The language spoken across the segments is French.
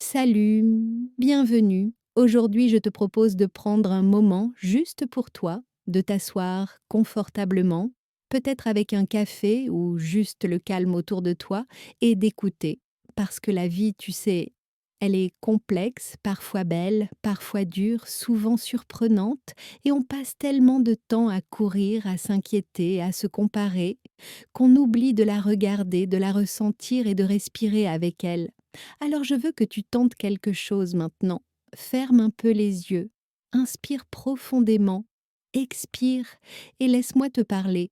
Salut, bienvenue. Aujourd'hui, je te propose de prendre un moment juste pour toi, de t'asseoir confortablement, peut-être avec un café ou juste le calme autour de toi, et d'écouter. Parce que la vie, tu sais, elle est complexe, parfois belle, parfois dure, souvent surprenante, et on passe tellement de temps à courir, à s'inquiéter, à se comparer, qu'on oublie de la regarder, de la ressentir et de respirer avec elle. Alors je veux que tu tentes quelque chose maintenant. Ferme un peu les yeux, inspire profondément, expire et laisse-moi te parler.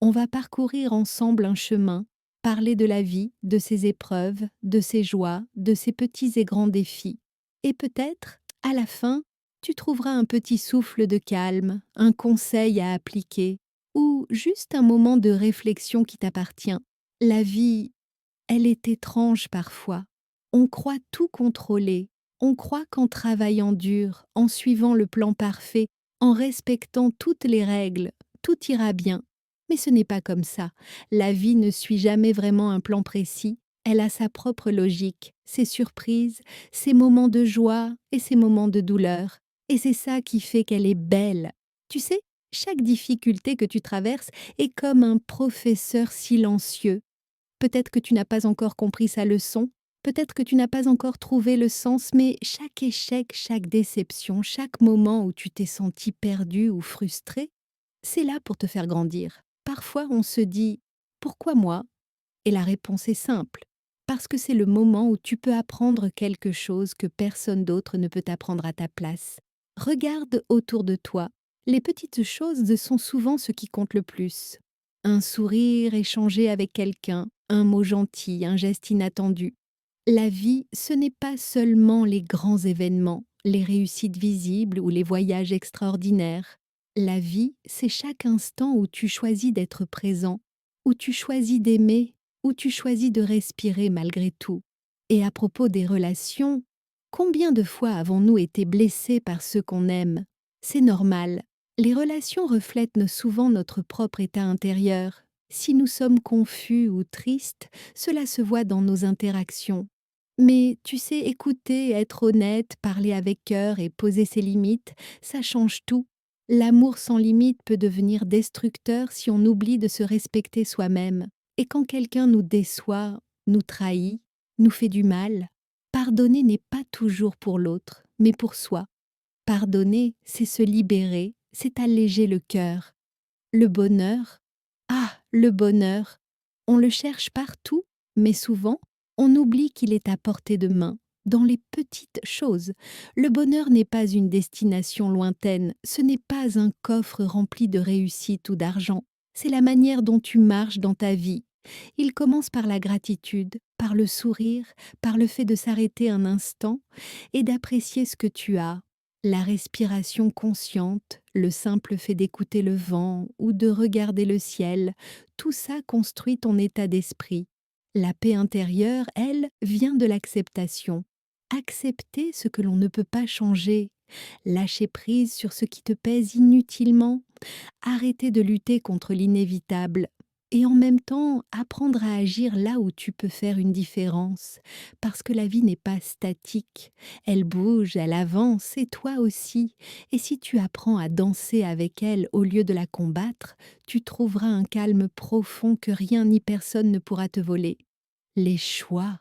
On va parcourir ensemble un chemin, parler de la vie, de ses épreuves, de ses joies, de ses petits et grands défis. Et peut-être, à la fin, tu trouveras un petit souffle de calme, un conseil à appliquer, ou juste un moment de réflexion qui t'appartient. La vie, elle est étrange parfois. On croit tout contrôler. On croit qu'en travaillant dur, en suivant le plan parfait, en respectant toutes les règles, tout ira bien. Mais ce n'est pas comme ça. La vie ne suit jamais vraiment un plan précis. Elle a sa propre logique, ses surprises, ses moments de joie et ses moments de douleur. Et c'est ça qui fait qu'elle est belle. Tu sais, chaque difficulté que tu traverses est comme un professeur silencieux. Peut-être que tu n'as pas encore compris sa leçon, peut-être que tu n'as pas encore trouvé le sens, mais chaque échec, chaque déception, chaque moment où tu t'es senti perdu ou frustré, c'est là pour te faire grandir. Parfois, on se dit: «Pourquoi moi?» Et la réponse est simple: parce que c'est le moment où tu peux apprendre quelque chose que personne d'autre ne peut apprendre à ta place. Regarde autour de toi. Les petites choses sont souvent ce qui compte le plus. Un sourire échangé avec quelqu'un, un mot gentil, un geste inattendu. La vie, ce n'est pas seulement les grands événements, les réussites visibles ou les voyages extraordinaires. La vie, c'est chaque instant où tu choisis d'être présent, où tu choisis d'aimer, où tu choisis de respirer malgré tout. Et à propos des relations, combien de fois avons-nous été blessés par ceux qu'on aime? C'est normal. Les relations reflètent souvent notre propre état intérieur. Si nous sommes confus ou tristes, cela se voit dans nos interactions. Mais tu sais, écouter, être honnête, parler avec cœur et poser ses limites, ça change tout. L'amour sans limite peut devenir destructeur si on oublie de se respecter soi-même. Et quand quelqu'un nous déçoit, nous trahit, nous fait du mal, pardonner n'est pas toujours pour l'autre, mais pour soi. Pardonner, c'est se libérer, c'est alléger le cœur. Le bonheur, le bonheur, on le cherche partout, mais souvent, on oublie qu'il est à portée de main, dans les petites choses. Le bonheur n'est pas une destination lointaine, ce n'est pas un coffre rempli de réussite ou d'argent, c'est la manière dont tu marches dans ta vie. Il commence par la gratitude, par le sourire, par le fait de s'arrêter un instant et d'apprécier ce que tu as. La respiration consciente, le simple fait d'écouter le vent ou de regarder le ciel, tout ça construit ton état d'esprit. La paix intérieure, elle, vient de l'acceptation. Accepter ce que l'on ne peut pas changer, lâcher prise sur ce qui te pèse inutilement, arrêter de lutter contre l'inévitable et en même temps apprendre à agir là où tu peux faire une différence. Parce que la vie n'est pas statique, elle bouge, elle avance et toi aussi. Et si tu apprends à danser avec elle au lieu de la combattre, tu trouveras un calme profond que rien ni personne ne pourra te voler. Les choix.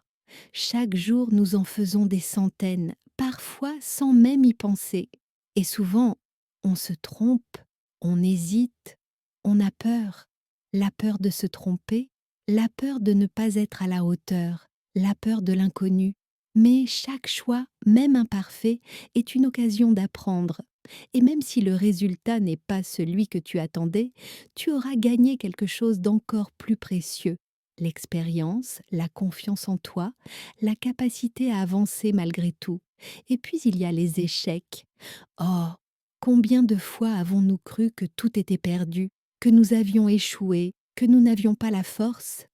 Chaque jour, nous en faisons des centaines, parfois sans même y penser. Et souvent, on se trompe, on hésite, on a peur. La peur de se tromper, la peur de ne pas être à la hauteur, la peur de l'inconnu. Mais chaque choix, même imparfait, est une occasion d'apprendre. Et même si le résultat n'est pas celui que tu attendais, tu auras gagné quelque chose d'encore plus précieux: l'expérience, la confiance en toi, la capacité à avancer malgré tout. Et puis il y a les échecs. Oh, combien de fois avons-nous cru que tout était perdu, que nous avions échoué, que nous n'avions pas la force?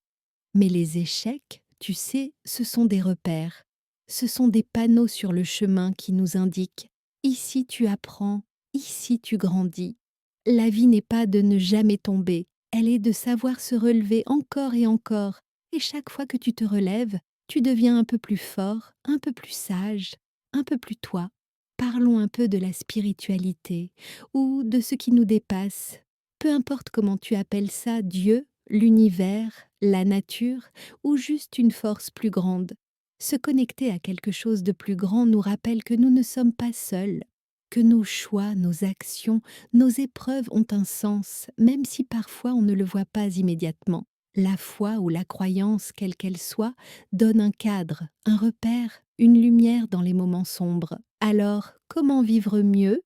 Mais les échecs, tu sais, ce sont des repères. Ce sont des panneaux sur le chemin qui nous indiquent: ici tu apprends, ici tu grandis. La vie n'est pas de ne jamais tomber, elle est de savoir se relever encore et encore. Et chaque fois que tu te relèves, Tu deviens un peu plus fort, un peu plus sage, un peu plus toi. Parlons un peu de la spiritualité ou de ce qui nous dépasse. Peu importe comment tu appelles ça, Dieu, l'univers, la nature ou juste une force plus grande. Se connecter à quelque chose de plus grand nous rappelle que nous ne sommes pas seuls, que nos choix, nos actions, nos épreuves ont un sens, même si parfois on ne le voit pas immédiatement. La foi ou la croyance, quelle qu'elle soit, donne un cadre, un repère, une lumière dans les moments sombres. Alors, comment vivre mieux,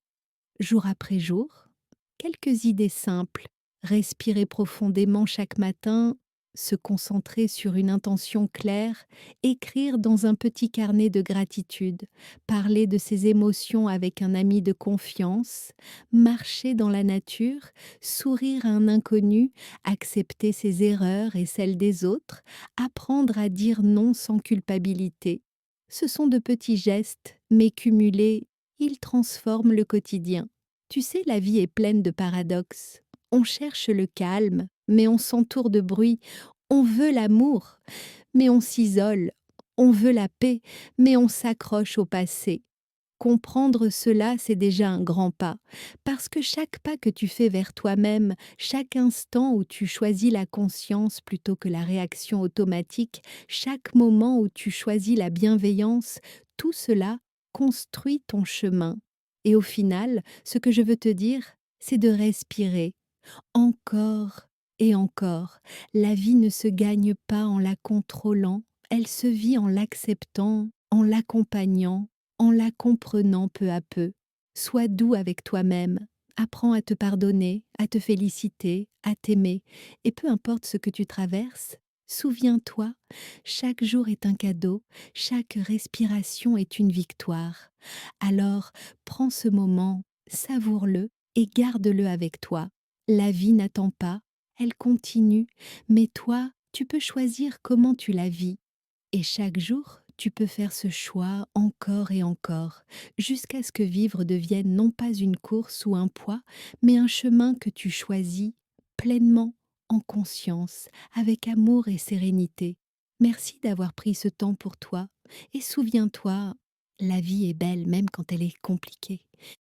jour après jour? Quelques idées simples. Respirer profondément chaque matin, se concentrer sur une intention claire, écrire dans un petit carnet de gratitude, parler de ses émotions avec un ami de confiance, marcher dans la nature, sourire à un inconnu, accepter ses erreurs et celles des autres, apprendre à dire non sans culpabilité. Ce sont de petits gestes, mais cumulés, ils transforment le quotidien. Tu sais, la vie est pleine de paradoxes. On cherche le calme, mais on s'entoure de bruit. On veut l'amour, mais on s'isole. On veut la paix, mais on s'accroche au passé. Comprendre cela, c'est déjà un grand pas, parce que chaque pas que tu fais vers toi-même, chaque instant où tu choisis la conscience plutôt que la réaction automatique, chaque moment où tu choisis la bienveillance, tout cela construit ton chemin. Et au final, ce que je veux te dire, c'est de respirer encore et encore. La vie ne se gagne pas en la contrôlant, elle se vit en l'acceptant, en l'accompagnant, en la comprenant peu à peu. Sois doux avec toi-même, apprends à te pardonner, à te féliciter, à t'aimer, et peu importe ce que tu traverses, souviens-toi, chaque jour est un cadeau, chaque respiration est une victoire. Alors, prends ce moment, savoure-le et garde-le avec toi. La vie n'attend pas, elle continue, mais toi, tu peux choisir comment tu la vis. Et chaque jour, tu peux faire ce choix encore et encore, jusqu'à ce que vivre devienne non pas une course ou un poids, mais un chemin que tu choisis pleinement, en conscience, avec amour et sérénité. Merci d'avoir pris ce temps pour toi, et souviens-toi, la vie est belle même quand elle est compliquée.